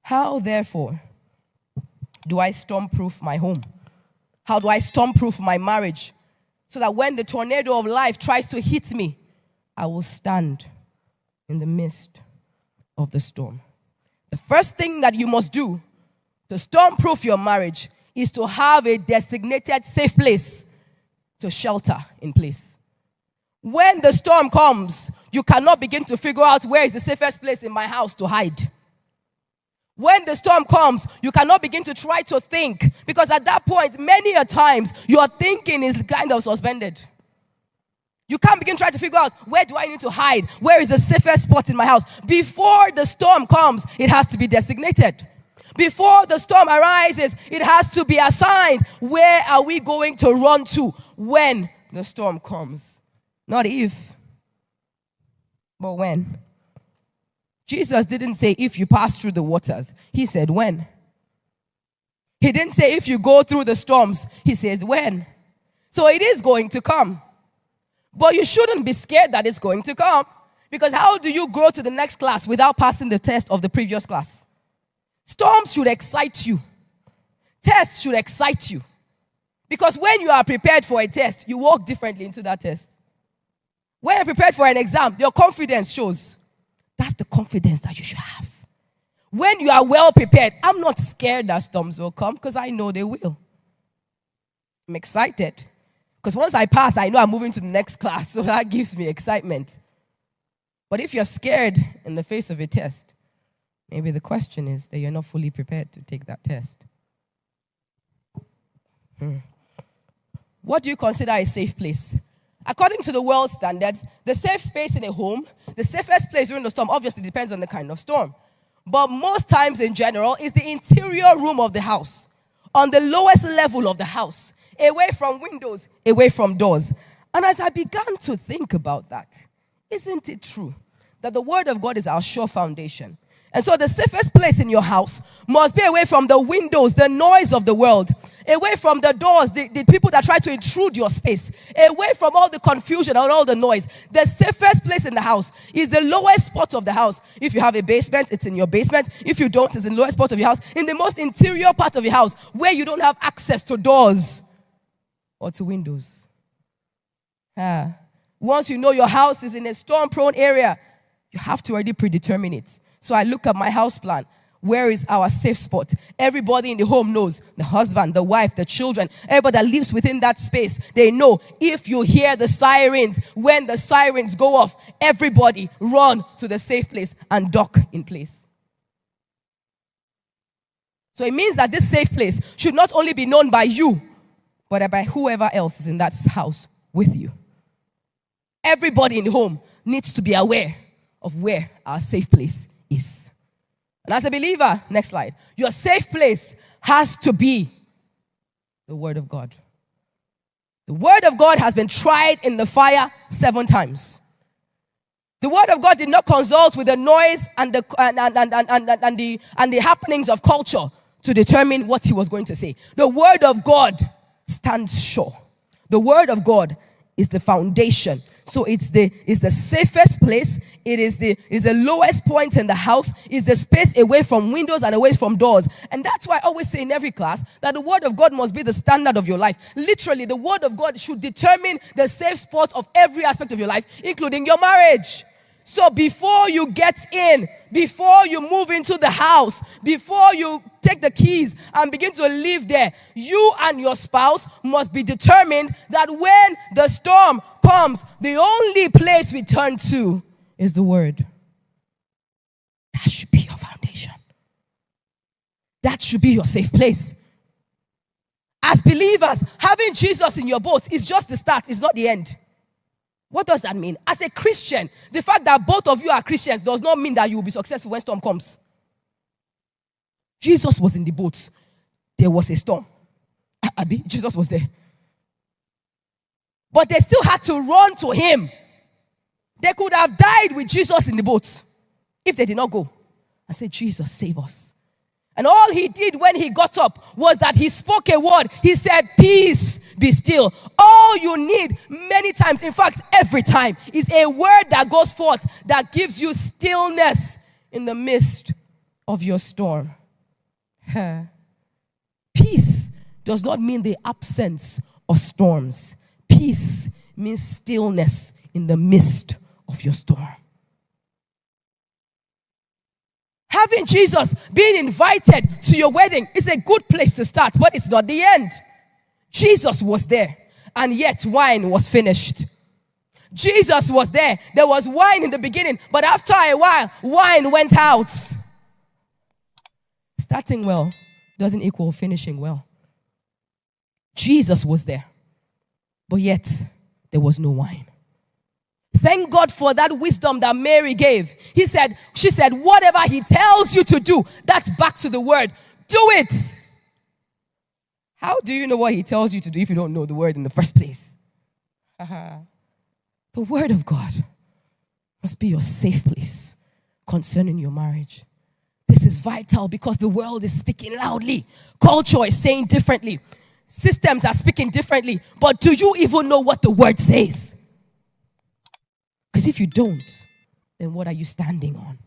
How, therefore, do I storm-proof my home? How do I storm-proof my marriage? So that when the tornado of life tries to hit me, I will stand in the midst of the storm. The first thing that you must do to storm-proof your marriage is to have a designated safe place to shelter in place. When the storm comes, you cannot begin to figure out where is the safest place in my house to hide. When the storm comes, you cannot begin to try to think, because at that point, many a times, your thinking is kind of suspended. You can't begin trying to figure out, where do I need to hide? Where is the safest spot in my house? Before the storm comes, it has to be designated. Before the storm arises, it has to be assigned. Where are we going to run to when the storm comes? Not if, but when. Jesus didn't say if you pass through the waters. He said when. He didn't say if you go through the storms. He says when. So it is going to come. But you shouldn't be scared that it's going to come. Because how do you grow to the next class without passing the test of the previous class? Storms should excite you. Tests should excite you. Because when you are prepared for a test, you walk differently into that test. When you're prepared for an exam, your confidence shows. That's the confidence that you should have. When you are well prepared, I'm not scared that storms will come because I know they will. I'm excited. Because once I pass, I know I'm moving to the next class. So that gives me excitement. But if you're scared in the face of a test, maybe the question is that you're not fully prepared to take that test. What do you consider a safe place? According to the world standards, the safe space in a home, the safest place during the storm, obviously depends on the kind of storm. But most times in general, is the interior room of the house, on the lowest level of the house, away from windows, away from doors. And as I began to think about that, isn't it true that the word of God is our sure foundation? And so the safest place in your house must be away from the windows, the noise of the world, away from the doors, the people that try to intrude your space, away from all the confusion and all the noise. The safest place in the house is the lowest spot of the house. If you have a basement, it's in your basement. If you don't, it's in the lowest spot of your house, in the most interior part of your house, where you don't have access to doors or to windows. Once you know your house is in a storm-prone area, you have to already predetermine it. So I look at my house plan. Where is our safe spot? Everybody in the home knows. The husband, the wife, the children, everybody that lives within that space. They know if you hear the sirens, when the sirens go off, everybody run to the safe place and dock in place. So it means that this safe place should not only be known by you, but by whoever else is in that house with you. Everybody in the home needs to be aware of where our safe place is. And as a believer, next slide, your safe place has to be the Word of God. The Word of God has been tried in the fire 7 times. The Word of God did not consult with the noise and the happenings of culture to determine what He was going to say. The Word of God stands sure. The Word of God is the foundation. So it's the safest place. It is the lowest point in the house. It's the space away from windows and away from doors. And that's why I always say in every class that the Word of God must be the standard of your life. Literally, the Word of God should determine the safe spot of every aspect of your life, including your marriage. So before you get in, before you move into the house, before you take the keys and begin to live there, you and your spouse must be determined that when the storm comes, the only place we turn to is the Word. That should be your foundation. That should be your safe place. As believers, having Jesus in your boat is just the start, it's not the end. What does that mean? As a Christian, the fact that both of you are Christians does not mean that you will be successful when storm comes. Jesus was in the boat. There was a storm. Abi, Jesus was there. But they still had to run to Him. They could have died with Jesus in the boat if they did not go and say, Jesus, save us. And all He did when He got up was that He spoke a word. He said, peace, be still. All you need many times, in fact, every time, is a word that goes forth that gives you stillness in the midst of your storm. Peace does not mean the absence of storms. Peace means stillness in the midst of your storm. Having Jesus being invited to your wedding is a good place to start, but it's not the end. Jesus was there, and yet wine was finished. Jesus was there. There was wine in the beginning, but after a while, wine went out. Starting well doesn't equal finishing well. Jesus was there, but yet there was no wine. Thank God for that wisdom that Mary gave. She said, whatever he tells you to do, that's back to the word. Do it. How do you know what he tells you to do if you don't know the word in the first place? The word of God must be your safe place concerning your marriage. This is vital because the world is speaking loudly. Culture is saying differently. Systems are speaking differently. But do you even know what the word says? Because if you don't, then what are you standing on?